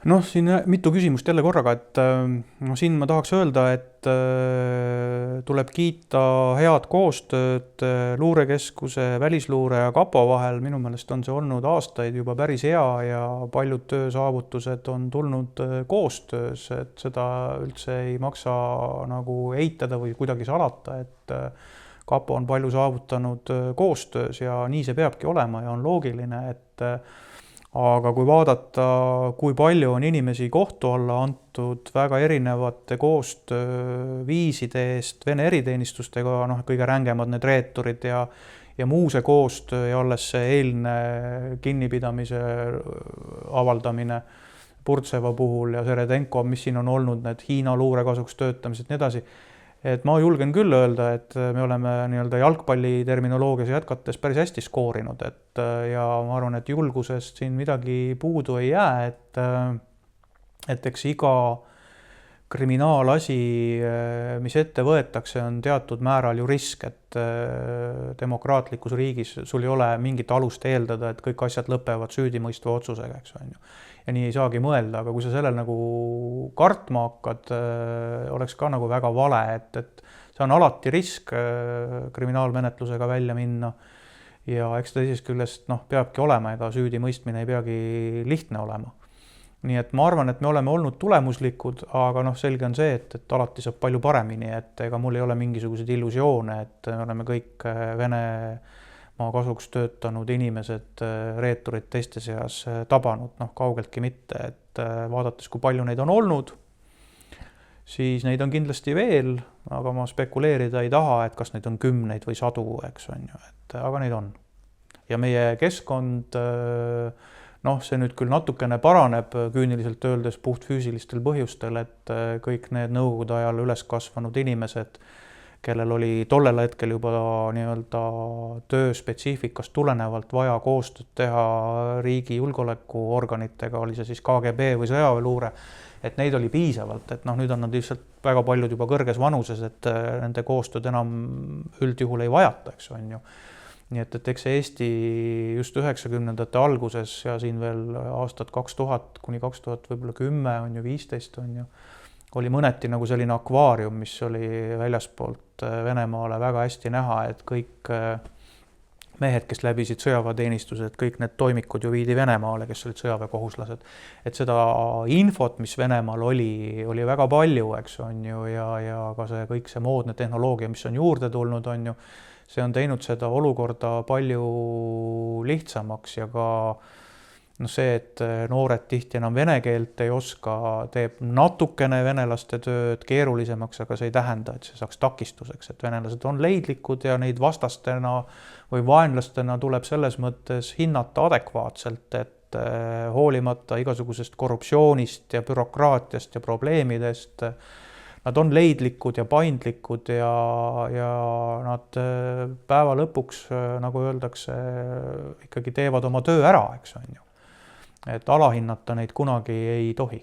Noh, siin mitu küsimust jälle korraga, et siin ma tahaks öelda, et tuleb kiita head koostööd luurekeskuse, välisluure ja kapo vahel. Minu meelest on see olnud aastaid juba päris hea ja paljud töösaavutused on tulnud koostöös, et seda üldse ei maksa nagu eitada või kuidagi salata, et kapo on palju saavutanud koostöös ja nii see peabki olema ja on loogiline, et aga kui vaadata, kui palju on inimesi kohtu alla antud väga erinevate koostööviiside eest Vene eriteenistustega, kõige rängemad need reeturid ja muu see koostöö ja alles see eilne kinnipidamise avaldamine Burtseva puhul ja Seredenko, mis siin on olnud, need Hiina luure kasuks töötamised, nii edasi. Et ma julgen küll öelda, et me oleme nii-öelda jalgpalli terminoloogias jätkates päris hästi skoorinud, ja ma arvan, et julgusest siin midagi puudu ei jää, et eks iga kriminaalasi, mis ette võetakse, on teatud määral ju risk, et demokraatlikus riigis sul ei ole mingit alust eeldada, et kõik asjad lõpevad süüdimõistva otsusega, eks on ju. Ja nii ei saagi mõelda, aga kui sa sellel nagu kartma hakkad, oleks ka nagu väga vale, et see on alati risk kriminaalmenetlusega välja minna ja eks teisest küljest peabki olema, ega süüdimõistmine ei peagi lihtne olema. Nii et ma arvan, et me oleme olnud tulemuslikud, aga selge on see, et alati saab palju paremini, et ega mul ei ole mingisuguseid illusioone, et me oleme kõik Venemaa kasuks töötanud inimesed, reeturid teiste seas tabanud, kaugeltki mitte, et vaadates, kui palju neid on olnud, siis neid on kindlasti veel, aga ma spekuleerida ei taha, et kas neid on kümneid või sadu, eks on ju, et aga neid on. Ja meie keskkond, see nüüd küll natukene paraneb küüniliselt öeldes puhtfüüsilistel põhjustel, et kõik need nõukogude ajal üles kasvanud inimesed, kellel oli tollel hetkel juba nii-öelda töö spetsiifikast tulenevalt vaja koostööd teha riigi julgeolekuorganitega, oli see siis KGB või sõjaväeluure, et neid oli piisavalt, et nüüd on nad lihtsalt väga paljud juba kõrges vanuses, et nende koostööd enam üldjuhul ei vajata, eks on ju. Nii et eks Eesti just 90ndate alguses ja siin veel aastad 2000 kuni 2000 võib-olla 10 on ju 15 on ju, oli mõneti nagu selline akvaarium, mis oli väljaspoolt Venemaale väga hästi näha, et kõik mehed, kes läbisid sõjaväeteenistused, kõik need toimikud ju viidi Venemaale, kes olid sõjaväekohuslased. Et seda infot, mis Venemaal oli väga palju, eks on ju, ja ka see kõik see moodne tehnoloogia, mis on juurde tulnud, on ju, see on teinud seda olukorda palju lihtsamaks ja ka see, et noored tihti enam vene keelt ei oska, teeb natukene venelaste tööd keerulisemaks, aga see ei tähenda, et see saaks takistuseks, et venelased on leidlikud ja neid vastastena või vaenlastena tuleb selles mõttes hinnata adekvaatselt, et hoolimata igasugusest korruptsioonist ja bürokraatiast ja probleemidest, nad on leidlikud ja paindlikud ja nad päeva lõpuks, nagu öeldakse, ikkagi teevad oma töö ära, eks on ju. Et alahinnata neid kunagi ei tohi.